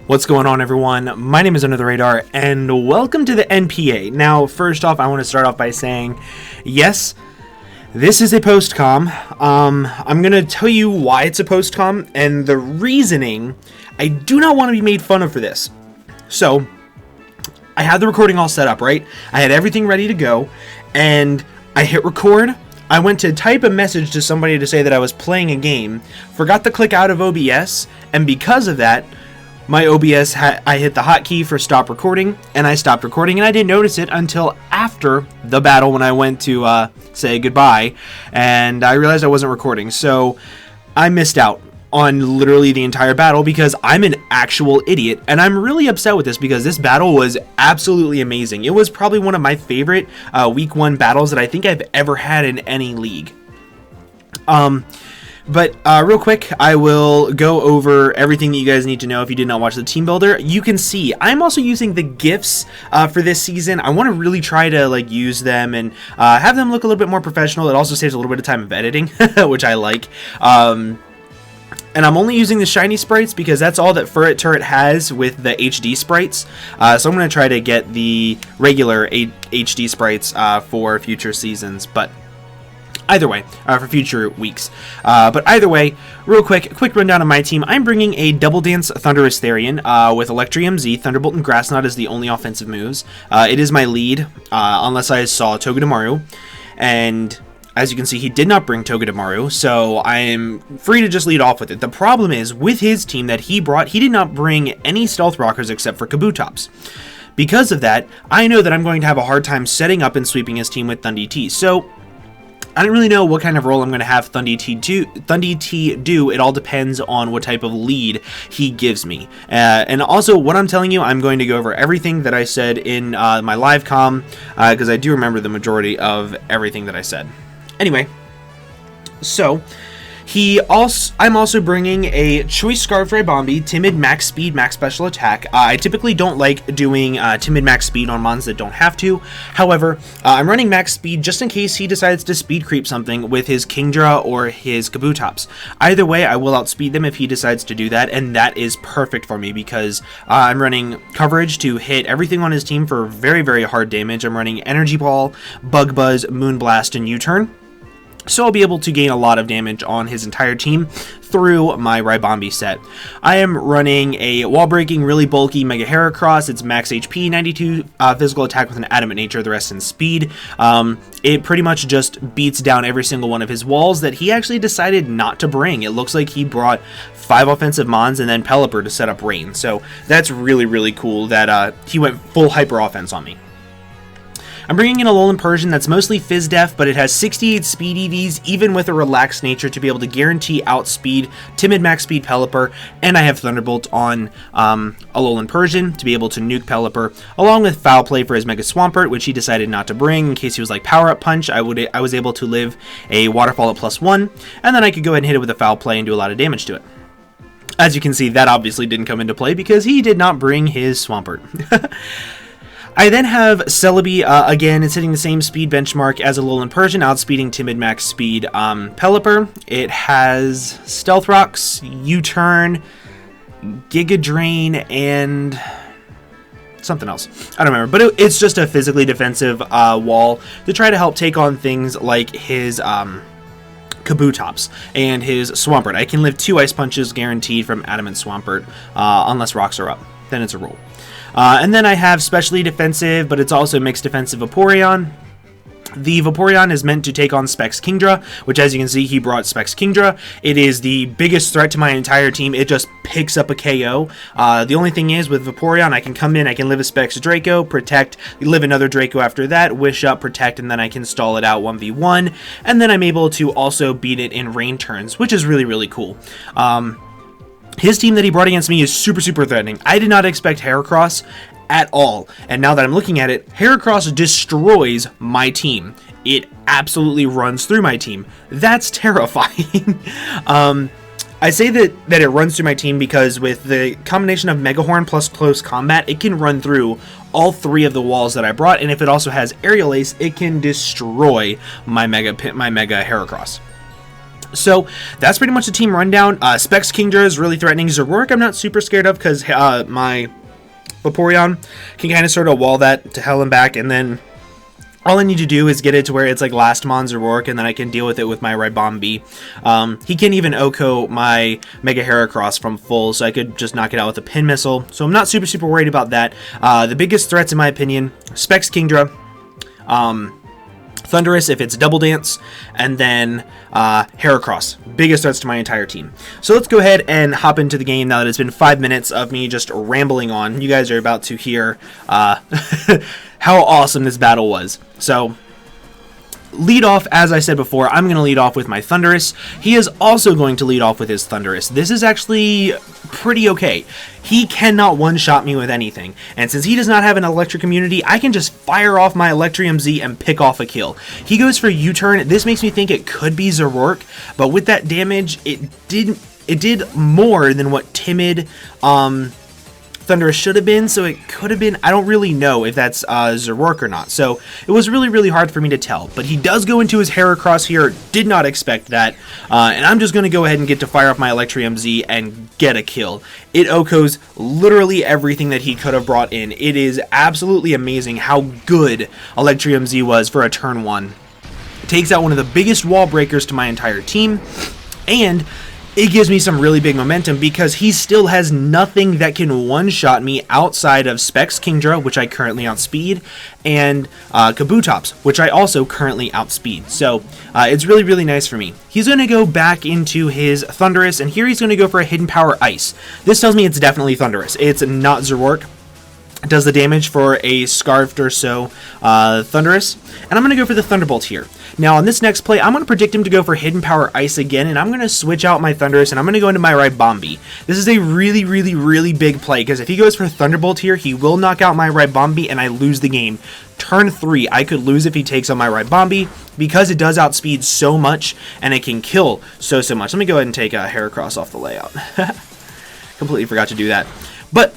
What's going on, everyone? My name is UnderTheRadar, and welcome to the NPA. Now, first off, I want to start off by saying, yes, this is a post-com. I'm going to tell you why it's a post-com, and the reasoning. I do not want to be made fun of for this. So, I had the recording all set up, right? I had everything ready to go, and I hit record. I went to type a message to somebody to say that I was playing a game, forgot to click out of OBS, and because of that, my OBS, I hit the hotkey for stop recording, and I stopped recording, and I didn't notice it until after the battle when I went to say goodbye, and I realized I wasn't recording, so I missed out on literally the entire battle because I'm an actual idiot, and I'm really upset with this because this battle was absolutely amazing. It was probably one of my favorite week 1 battles that I think I've ever had in any league. But real quick, I will go over everything that you guys need to know if you did not watch the Teambuilder. You can see I'm also using the GIFs for this season. I want to really try to use them and have them look a little bit more professional. It also saves a little bit of time of editing, which I like. And I'm only using the shiny sprites because that's all that Furret Turret has with the HD sprites. So I'm going to try to get the regular HD sprites for future seasons, but either way, for future weeks. But either way, real quick rundown of my team. I'm bringing a Double Dance Thunderous Therian with Electrium Z, Thunderbolt, and Grass Knot as the only offensive moves. It is my lead, unless I saw Togedemaru. And as you can see, he did not bring Togedemaru, so I am free to just lead off with it. The problem is, with his team that he brought, he did not bring any Stealth Rockers except for Kabutops. Because of that, I know that I'm going to have a hard time setting up and sweeping his team with Thundy T. So I don't really know what kind of role I'm going to have Thundy T do. It all depends on what type of lead he gives me. And also, what I'm telling you, I'm going to go over everything that I said in my live comm, because I do remember the majority of everything that I said. Anyway, so I'm also bringing a Choice Scarf Ribombee, Timid, Max Speed, Max Special Attack. I typically don't like doing Timid Max Speed on mons that don't have to. However, I'm running Max Speed just in case he decides to speed creep something with his Kingdra or his Kabutops. Either way, I will outspeed them if he decides to do that, and that is perfect for me because I'm running coverage to hit everything on his team for very, very hard damage. I'm running Energy Ball, Bug Buzz, Moonblast, and U-Turn. So I'll be able to gain a lot of damage on his entire team through my Ribombee set. I am running a wall-breaking, really bulky Mega Heracross. It's max HP, 92 physical attack with an adamant nature, the rest in speed. It pretty much just beats down every single one of his walls that he actually decided not to bring. It looks like he brought 5 offensive mons and then Pelipper to set up rain. So that's really, really cool that he went full hyper offense on me. I'm bringing in a Alolan Persian that's mostly Fizz Def, but it has 68 speed EVs, even with a relaxed nature, to be able to guarantee outspeed Timid Max Speed Pelipper, and I have Thunderbolt on Alolan Persian to be able to nuke Pelipper, along with Foul Play for his Mega Swampert, which he decided not to bring in case he was like Power Up Punch. I was able to live a Waterfall at +1, and then I could go ahead and hit it with a Foul Play and do a lot of damage to it. As you can see, that obviously didn't come into play because he did not bring his Swampert. I then have Celebi, again, it's hitting the same speed benchmark as Alolan Persian, outspeeding Timid Max Speed Pelipper. It has Stealth Rocks, U-Turn, Giga Drain, and something else. I don't remember, but it's just a physically defensive wall to try to help take on things like his Kabutops and his Swampert. I can live 2 Ice Punches guaranteed from Adamant Swampert, unless rocks are up. Then it's a roll. And then I have specially defensive, but it's also mixed defensive Vaporeon. The Vaporeon is meant to take on Specs Kingdra, which, as you can see, he brought Specs Kingdra. It is the biggest threat to my entire team. It just picks up a KO. The only thing is, with Vaporeon, I can come in, I can live a Specs Draco, protect, live another Draco after that, wish up, protect, and then I can stall it out 1v1. And then I'm able to also beat it in rain turns, which is really, really cool. His team that he brought against me is super, super threatening. I did not expect Heracross at all. And now that I'm looking at it, Heracross destroys my team. It absolutely runs through my team. That's terrifying. I say that it runs through my team because with the combination of Mega Horn plus Close Combat, it can run through all 3 of the walls that I brought. And if it also has Aerial Ace, it can destroy my Mega Heracross. So that's pretty much the team rundown. Specs Kingdra is really threatening. Zerork I'm not super scared of because my Vaporeon can kind of sort of wall that to hell and back, and then all I need to do is get it to where it's like Last Mon Zerork, and then I can deal with it with my Ribombee. He can't even OHKO my Mega Heracross from full, so I could just knock it out with a Pin Missile. So I'm not super worried about that. The biggest threats, in my opinion, Specs Kingdra, Thundurus if it's Double Dance, and then Heracross. Biggest threats to my entire team. So let's go ahead and hop into the game now that it's been 5 minutes of me just rambling on. You guys are about to hear how awesome this battle was. So lead off, as I said before, I'm going to lead off with my Thundurus. He is also going to lead off with his Thundurus. This is actually pretty okay. He cannot one-shot me with anything, and since he does not have an electric immunity, I can just fire off my Electrium Z and pick off a kill. He goes for U-turn. This makes me think it could be Zerork, but with that damage, it did more than what timid Thundurus should have been, so it could have been. I don't really know if that's Zerork or not, so it was really hard for me to tell. But he does go into his Heracross here. Did not expect that, and I'm just going to go ahead and get to fire off my Electrium Z and get a kill. It OHKOs literally everything that he could have brought in. It is absolutely amazing how good Electrium Z was for a turn 1. It takes out one of the biggest wall breakers to my entire team, and it gives me some really big momentum because he still has nothing that can one-shot me outside of Specs Kingdra, which I currently outspeed, and Kabutops, which I also currently outspeed. So it's really nice for me. He's going to go back into his Thundurus, and here he's going to go for a Hidden Power Ice. This tells me it's definitely Thundurus. It's not Zerork. It does the damage for a Scarfed or so Thundurus, and I'm going to go for the Thunderbolt here. Now on this next play, I'm going to predict him to go for Hidden Power Ice again, and I'm going to switch out my Thundurus, and I'm going to go into my Ribombee. This is a really big play, because if he goes for Thunderbolt here, he will knock out my Ribombee, and I lose the game. Turn 3, I could lose if he takes on my Ribombee, because it does outspeed so much, and it can kill so much. Let me go ahead and take a Heracross off the layout. Completely forgot to do that. But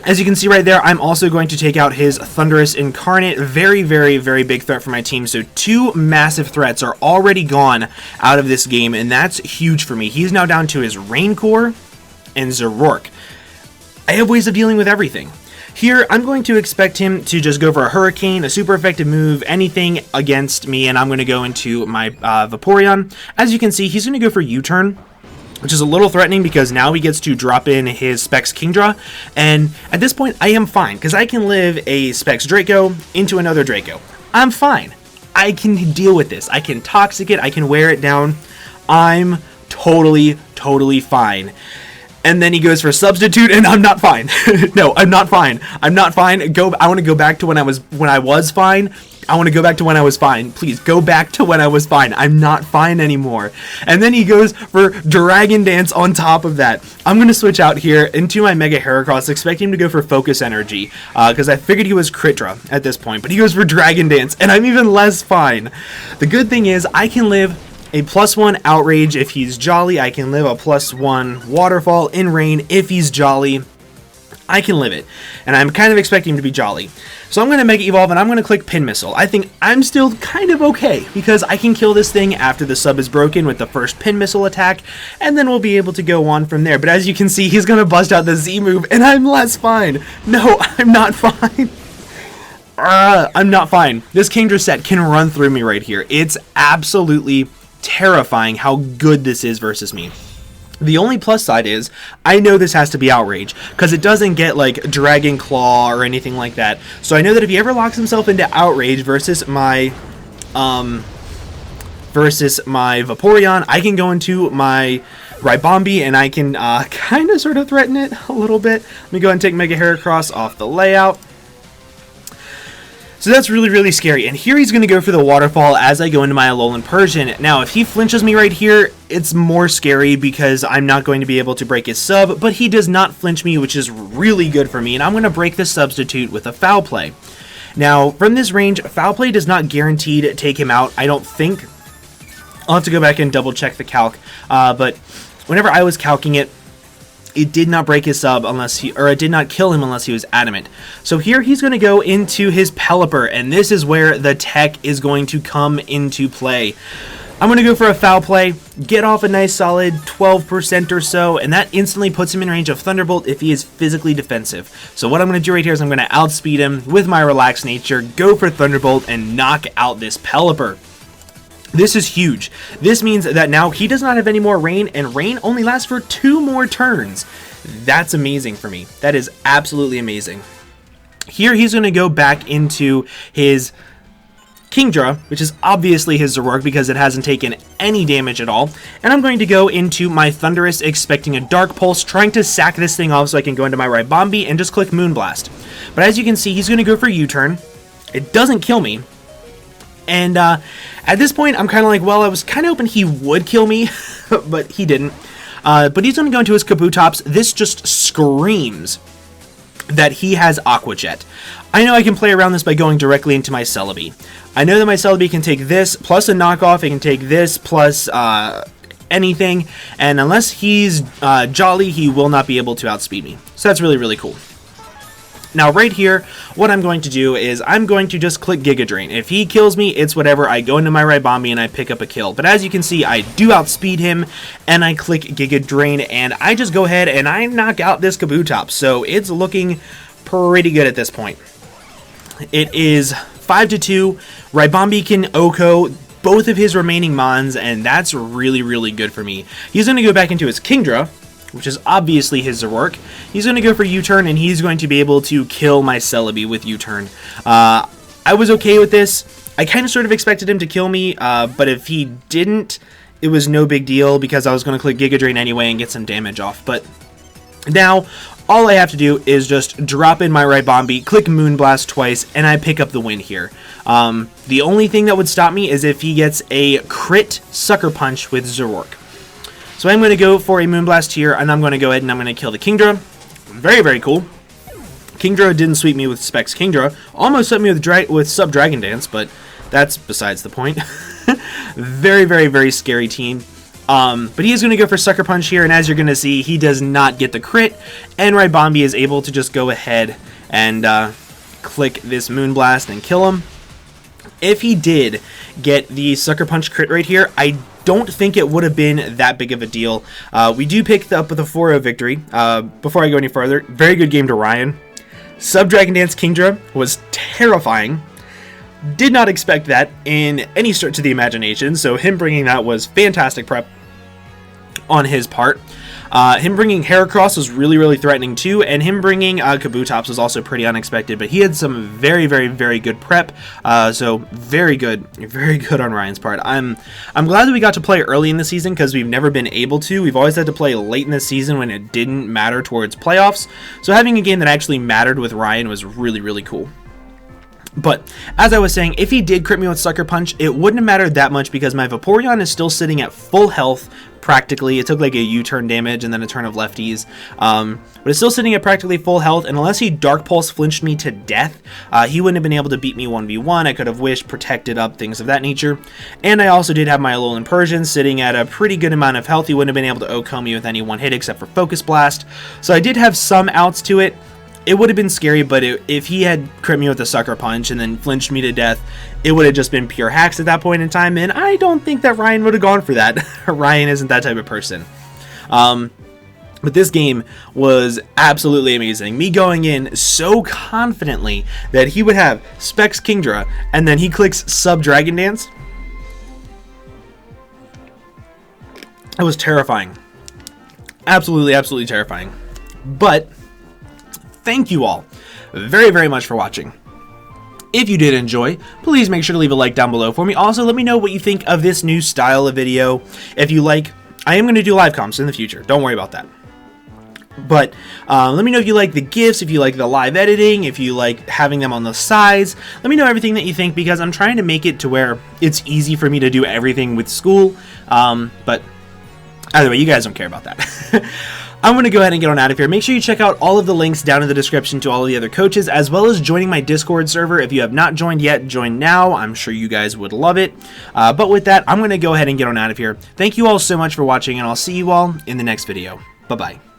as you can see right there, I'm also going to take out his Thundurus Incarnate. Very big threat for my team. So 2 massive threats are already gone out of this game, and that's huge for me. He's now down to his Raincore and Zerork. I have ways of dealing with everything. Here, I'm going to expect him to just go for a Hurricane, a super effective move, anything against me, and I'm going to go into my Vaporeon. As you can see, he's going to go for U-turn, which is a little threatening because now he gets to drop in his Specs Kingdra, and at this point I am fine because I can live a Specs Draco into another Draco. I'm fine. I can deal with this. I can Toxic it. I can wear it down. I'm totally fine. And then he goes for Substitute, and I'm not fine. No, I'm not fine. I'm not fine. I want to go back to when I was fine. I want to go back to when I was fine. Please, go back to when I was fine. I'm not fine anymore. And then he goes for Dragon Dance on top of that. I'm going to switch out here into my Mega Heracross, expecting him to go for Focus Energy, because I figured he was Critra at this point, but he goes for Dragon Dance, and I'm even less fine. The good thing is, I can live a +1 Outrage if he's Jolly. I can live a +1 Waterfall in Rain if he's Jolly. I can live it, and I'm kind of expecting him to be Jolly. So I'm going to Mega Evolve, and I'm going to click Pin Missile. I think I'm still kind of okay, because I can kill this thing after the sub is broken with the first Pin Missile attack, and then we'll be able to go on from there. But as you can see, he's going to bust out the Z move, and I'm less fine. No, I'm not fine. I'm not fine. This Kingdra set can run through me right here. It's absolutely terrifying how good this is versus me. The only plus side is, I know this has to be Outrage, because it doesn't get, like, Dragon Claw or anything like that. So I know that if he ever locks himself into Outrage versus my Vaporeon, I can go into my Ribombee, and I can kind of sort of threaten it a little bit. Let me go ahead and take Mega Heracross off the layout. So that's really scary, and here he's going to go for the Waterfall as I go into my Alolan Persian. Now, if he flinches me right here, it's more scary because I'm not going to be able to break his sub, but he does not flinch me, which is really good for me, and I'm going to break the Substitute with a Foul Play. Now, from this range, Foul Play does not guaranteed take him out, I don't think. I'll have to go back and double check the calc, but whenever I was calcing it, it did not break his sub it did not kill him unless he was adamant. So here he's going to go into his Pelipper, and this is where the tech is going to come into play. I'm going to go for a foul play, get off a nice solid 12% or so, and that instantly puts him in range of Thunderbolt if he is physically defensive. So what I'm going to do right here is I'm going to outspeed him with my relaxed nature, go for Thunderbolt, and knock out this Pelipper. This is huge. This means that now he does not have any more rain, and rain only lasts for 2 more turns. That's amazing for me. That is absolutely amazing. Here he's going to go back into his Kingdra, which is obviously his Zoroark because it hasn't taken any damage at all. And I'm going to go into my Thundurus, expecting a Dark Pulse, trying to sack this thing off so I can go into my Ribombee and just click Moonblast. But as you can see, he's going to go for U-turn. It doesn't kill me. And at this point, I'm kind of like, well, I was kind of hoping he would kill me, but he didn't. But he's going to go into his Kabutops. This just screams that he has Aqua Jet. I know I can play around this by going directly into my Celebi. I know that my Celebi can take this plus a knockoff, it can take this plus anything, and unless he's jolly, he will not be able to outspeed me. So that's really, really cool. Now right here, what I'm going to do is I'm going to just click Giga Drain. If he kills me, it's whatever. I go into my Ribombee and I pick up a kill. But as you can see, I do outspeed him, and I click Giga Drain, and I just go ahead and I knock out this Kabutops. So it's looking pretty good at this point. It is 5-2. Ribombee can OHKO both of his remaining Mons, and that's really, really good for me. He's going to go back into his Kingdra, which is obviously his Zoroark. He's going to go for U-turn, and he's going to be able to kill my Celebi with U-turn. I was okay with this. I kind of sort of expected him to kill me, but if he didn't, it was no big deal because I was going to click Giga Drain anyway and get some damage off. But now, all I have to do is just drop in my Ribombee, click Moonblast twice, and I pick up the win here. The only thing that would stop me is if he gets a crit Sucker Punch with Zoroark. So I'm going to go for a Moonblast here, and I'm going to go ahead and I'm going to kill the Kingdra. Very, very cool. Kingdra didn't sweep me with Specs Kingdra. Almost swept me with Sub Dragon Dance, but that's besides the point. Very, very, very scary team. But he is going to go for Sucker Punch here, and as you're going to see, he does not get the crit, and Ribombee is able to just go ahead and click this Moonblast and kill him. If he did get the Sucker Punch crit right here, I don't think it would have been that big of a deal. We do pick up with a 4-0 victory. Before I go any further, very good game to Ryan. Sub Dragon Dance Kingdra was terrifying. Did not expect that in any stretch of the imagination, so him bringing that was fantastic prep on his part. Him bringing Heracross was really, really threatening too, and him bringing Kabutops was also pretty unexpected, but he had some very, very, very good prep, so very good on Ryan's part. I'm glad that we got to play early in the season because we've never been able to. We've always had to play late in the season when it didn't matter towards playoffs, so having a game that actually mattered with Ryan was really, really cool. But, as I was saying, if he did crit me with Sucker Punch, it wouldn't have mattered that much because my Vaporeon is still sitting at full health, practically. It took like a U-turn damage and then a turn of lefties. But it's still sitting at practically full health, and unless he Dark Pulse flinched me to death, he wouldn't have been able to beat me 1v1. I could have wished, protected up, things of that nature. And I also did have my Alolan Persian sitting at a pretty good amount of health. He wouldn't have been able to OHKO me with any one hit except for Focus Blast. So I did have some outs to it. It would have been scary, but if he had crit me with a Sucker Punch and then flinched me to death, it would have just been pure hacks at that point in time, and I don't think that Ryan would have gone for that. Ryan isn't that type of person. But this game was absolutely amazing. Me going in so confidently that he would have Specs Kingdra, and then he clicks Sub Dragon Dance. It was terrifying. Absolutely, absolutely terrifying. But thank you all very, very much for watching. If you did enjoy, please make sure to leave a like down below for me. Also, let me know what you think of this new style of video. If you like, I am going to do live comps in the future. Don't worry about that. But let me know if you like the GIFs, if you like the live editing, if you like having them on the sides. Let me know everything that you think because I'm trying to make it to where it's easy for me to do everything with school. But either way, you guys don't care about that. I'm going to go ahead and get on out of here. Make sure you check out all of the links down in the description to all of the other coaches, as well as joining my Discord server. If you have not joined yet, join now. I'm sure you guys would love it. But with that, I'm going to go ahead and get on out of here. Thank you all so much for watching, and I'll see you all in the next video. Bye-bye.